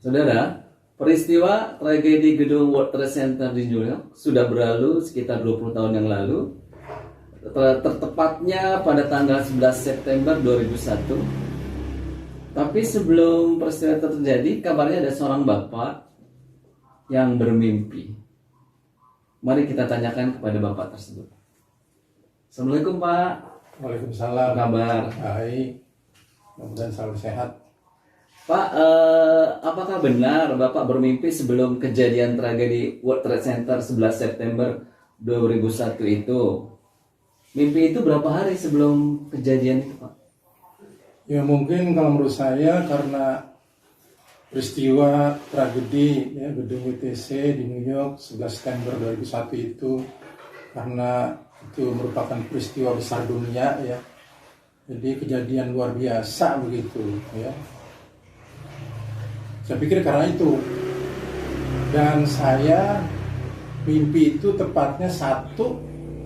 Saudara, peristiwa tragedi gedung World Trade Center di New York sudah berlalu sekitar 20 tahun yang lalu, tertepatnya pada tanggal 11 September 2001. Tapi sebelum peristiwa itu terjadi, kabarnya ada seorang bapak yang bermimpi. Mari kita tanyakan kepada bapak tersebut. Assalamualaikum Pak. Waalaikumsalam. Apa kabar? Baik. Mudah-mudahan selalu sehat. Pak, apakah benar Bapak bermimpi sebelum kejadian tragedi World Trade Center 11 September 2001 itu? Mimpi itu berapa hari sebelum kejadian itu, Pak? Ya mungkin kalau menurut saya karena peristiwa tragedi ya, gedung WTC di New York 11 September 2001 itu, karena itu merupakan peristiwa besar dunia ya. Jadi kejadian luar biasa begitu ya. Saya pikir karena itu. Dan saya mimpi itu tepatnya 1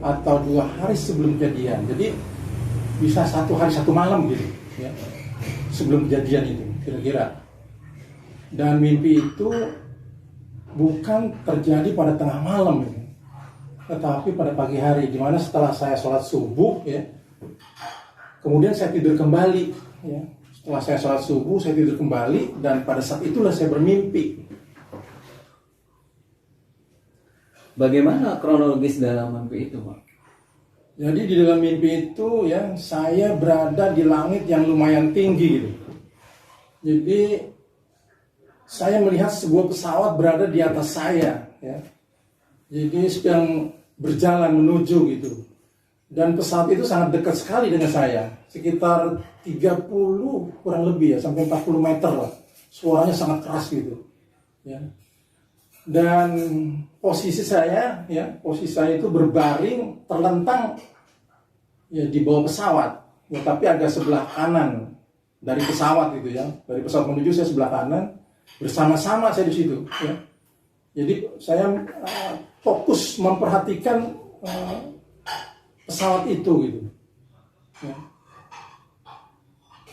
atau 2 hari sebelum kejadian. Jadi bisa 1 hari 1 malam gitu ya, sebelum kejadian itu kira-kira. Dan mimpi itu bukan terjadi pada tengah malam gitu, tetapi pada pagi hari, dimana setelah saya sholat subuh ya, kemudian saya tidur kembali ya. Setelah saya sholat subuh, saya tidur kembali, dan pada saat itulah saya bermimpi. Bagaimana kronologis dalam mimpi itu, Pak? Jadi di dalam mimpi itu ya, saya berada di langit yang lumayan tinggi gitu. Jadi saya melihat sebuah pesawat berada di atas saya ya. Jadi sedang berjalan menuju gitu. Dan pesawat itu sangat dekat sekali dengan saya, sekitar 30 kurang lebih ya, sampai 40 meter lah. Suaranya sangat keras gitu ya. Dan posisi saya ya, posisi saya itu berbaring terlentang ya di bawah pesawat ya, tapi agak sebelah kanan dari pesawat gitu ya. Dari pesawat menuju saya sebelah kanan, bersama-sama saya di situ ya. Jadi saya fokus memperhatikan pesawat itu gitu ya.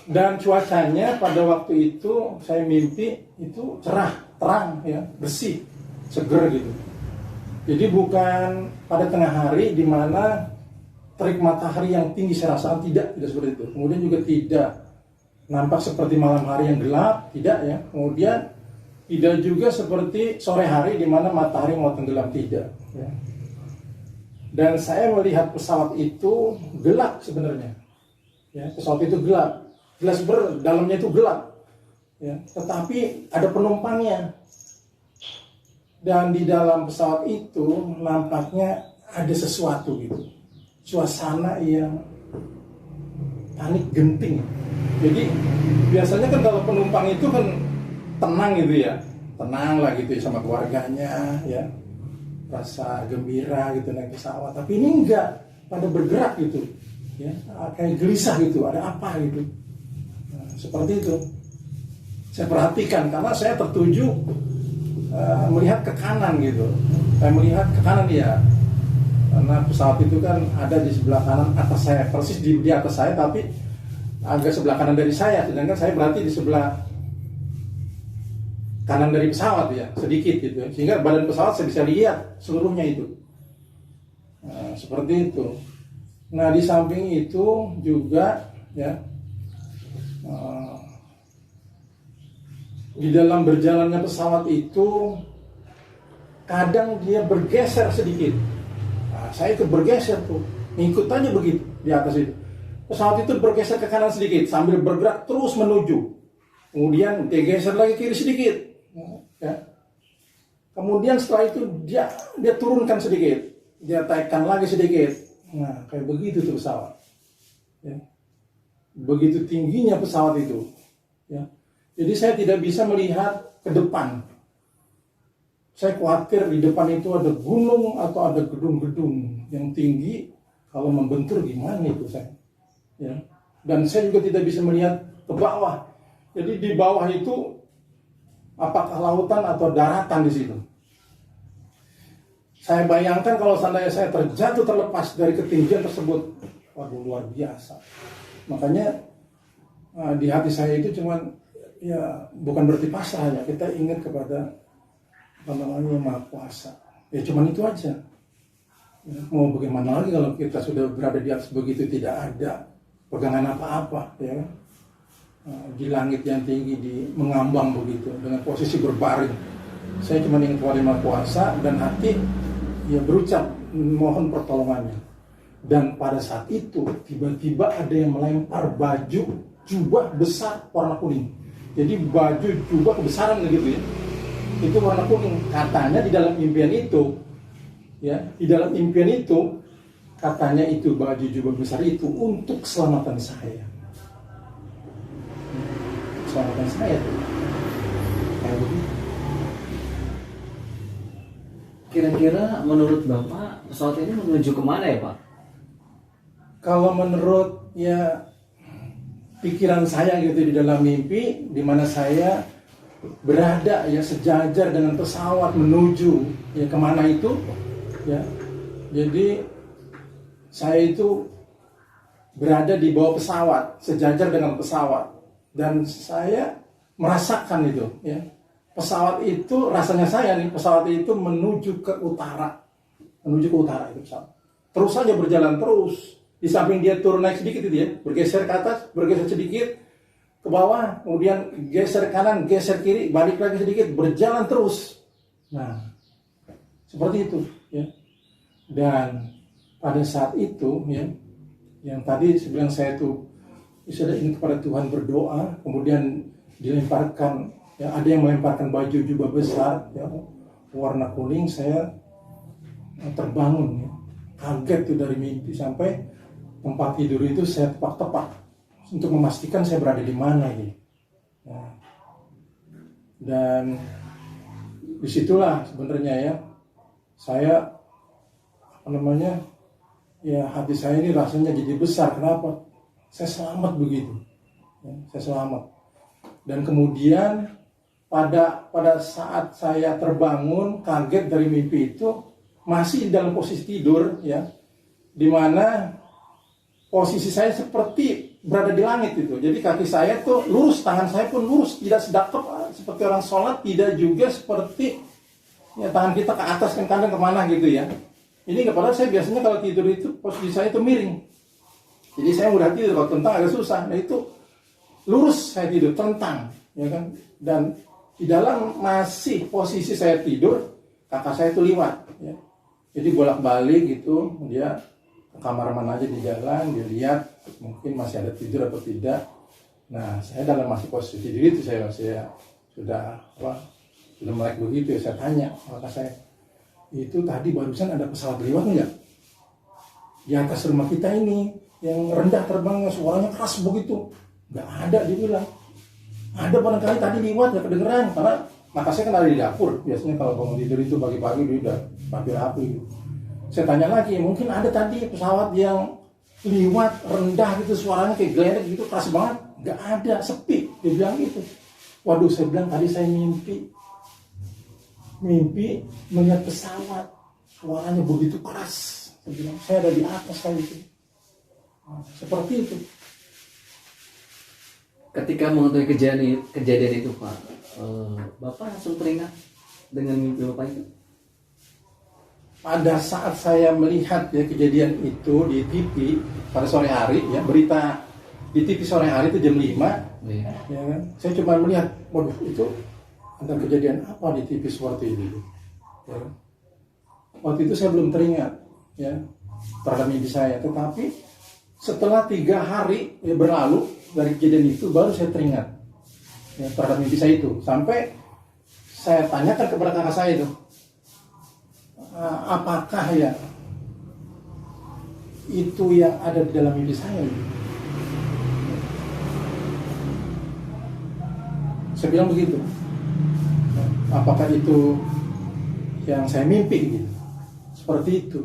Dan cuacanya pada waktu itu saya mimpi itu cerah, terang ya, bersih, seger gitu. Jadi bukan pada tengah hari di mana terik matahari yang tinggi, saya rasakan tidak seperti itu. Kemudian juga tidak nampak seperti malam hari yang gelap, tidak ya. Kemudian tidak juga seperti sore hari di mana matahari mau tenggelam, tidak ya. Dan saya melihat pesawat itu gelap sebenarnya ya, pesawat itu gelap, jelas dalamnya itu gelap ya, tetapi ada penumpangnya. Dan di dalam pesawat itu nampaknya ada sesuatu gitu, suasana yang panik genting. Jadi biasanya kan kalau penumpang itu kan tenang gitu ya, tenang lah gitu ya sama keluarganya ya, rasa gembira gitu naik pesawat. Tapi ini enggak, pada bergerak gitu ya, kayak gelisah gitu, ada apa gitu. Nah, seperti itu saya perhatikan, karena saya tertuju melihat ke kanan gitu. Saya melihat ke kanan ya, karena pesawat itu kan ada di sebelah kanan atas saya, persis di atas saya, tapi agak sebelah kanan dari saya, sedangkan saya berarti di sebelah kanan dari pesawat ya, sedikit gitu ya. Sehingga badan pesawat saya bisa lihat seluruhnya itu. Nah, seperti itu. Nah, di samping itu juga ya, di dalam berjalannya pesawat itu kadang dia bergeser sedikit. Nah, saya ikut bergeser tuh, ngikut aja begitu di atas itu. Pesawat itu bergeser ke kanan sedikit sambil bergerak terus menuju. Kemudian dia geser lagi kiri sedikit. Ya. Kemudian setelah itu dia turunkan sedikit, dia taikkan lagi sedikit. Nah, kayak begitu tuh pesawat. Ya. Begitu tingginya pesawat itu. Ya. Jadi saya tidak bisa melihat ke depan. Saya khawatir di depan itu ada gunung atau ada gedung-gedung yang tinggi. Kalau membentur gimana itu saya. Ya. Dan saya juga tidak bisa melihat ke bawah. Jadi di bawah itu apakah lautan atau daratan di situ. Saya bayangkan kalau seandainya saya terjatuh terlepas dari ketinggian tersebut, waduh luar biasa. Makanya di hati saya itu cuman ya bukan berarti pasrah ya, kita ingat kepada apa namanya Yang Maha Kuasa. Ya cuman itu aja. Ya, mau bagaimana lagi kalau kita sudah berada di atas begitu, tidak ada pegangan apa-apa ya. Di langit yang tinggi, di mengambang begitu dengan posisi berbaring. Saya cuma ingat kepada Yang Maha Kuasa dan hati ya berucap mohon pertolongannya. Dan pada saat itu tiba-tiba ada yang melempar baju jubah besar warna kuning. Jadi baju jubah kebesaran gitu ya. Itu warna kuning. Katanya di dalam impian itu, ya, di dalam impian itu katanya itu baju jubah besar itu untuk keselamatan saya. Keselamatan saya tuh. Kayak begitu. Kira-kira menurut Bapak pesawat ini menuju kemana ya Pak? Kalau menurut ya pikiran saya gitu di dalam mimpi, di mana saya berada ya sejajar dengan pesawat menuju ya kemana itu ya. Jadi saya itu berada di bawah pesawat, sejajar dengan pesawat, dan saya merasakan itu ya. Pesawat itu rasanya saya nih, pesawat itu menuju ke utara itu pesawat. Terus saja berjalan terus. Di samping dia turun naik sedikit itu ya, bergeser ke atas, bergeser sedikit ke bawah, kemudian geser kanan, geser kiri, balik lagi sedikit, berjalan terus. Nah, seperti itu ya. Dan pada saat itu ya, yang tadi sebelum saya tuh sudah ingin kepada Tuhan berdoa, kemudian dilemparkan ya, ada yang melemparkan baju jubah besar ya, warna kuning. Saya terbangun ya, kaget tuh dari mimpi sampai tempat tidur itu saya tepak-tepak untuk memastikan saya berada di mana gitu. Nah, dan disitulah sebenarnya ya saya apa namanya ya, hati saya ini rasanya jadi besar. Kenapa? Saya selamat begitu ya, saya selamat. Dan kemudian pada saat saya terbangun kaget dari mimpi itu, masih dalam posisi tidur ya, dimana posisi saya seperti berada di langit itu. Jadi kaki saya tuh lurus, tangan saya pun lurus, tidak sedekap seperti orang sholat, tidak juga seperti ya tangan kita ke atas ke kanan kemana gitu ya. Ini padahal saya biasanya kalau tidur itu posisi saya itu miring. Jadi saya mudah tidur, kalau tentang agak susah. Nah itu lurus saya tidur, tentang ya kan. Dan di dalam masih posisi saya tidur, kakak saya itu liwat ya. Jadi bolak-balik gitu, dia kamar mana aja di jalan, dia lihat mungkin masih ada tidur atau tidak. Nah, saya dalam masih posisi tidur itu saya sudah melek begitu ya, saya tanya maka saya, itu tadi barusan ada pesawat lewat nggak di atas rumah kita ini yang rendah terbangnya, suaranya keras begitu? Nggak ada, dia bilang. Ada barangkali tadi lewat, nggak kedengeran, karena maka saya kan ada di dapur. Biasanya kalau bangun tidur itu pagi-pagi dia udah rapi-rapi gitu. Saya tanya lagi, mungkin ada tadi pesawat yang liwat rendah gitu, suaranya kayak geledek gitu, keras banget. Nggak ada, sepi. Dia bilang gitu. Waduh, saya bilang tadi saya mimpi melihat pesawat, suaranya begitu keras. Saya bilang, saya ada di atas kali itu. Nah, seperti itu. Ketika mengetahui kejadian itu Pak, Bapak langsung teringat dengan mimpi Bapak itu? Pada saat saya melihat ya kejadian itu di TV pada sore hari ya, berita di TV sore hari itu jam 5 ya kan? Saya cuma melihat, waduh itu ada kejadian apa di TV seperti ini ya. Waktu itu saya belum teringat ya terhadap mimpi saya, tetapi setelah 3 hari ya, berlalu dari kejadian itu baru saya teringat ya, terhadap mimpi saya itu. Sampai saya tanyakan kepada kakak saya itu, apakah ya itu yang ada di dalam mimpi saya? Saya bilang begitu. Apakah itu yang saya mimpi gitu? Seperti itu.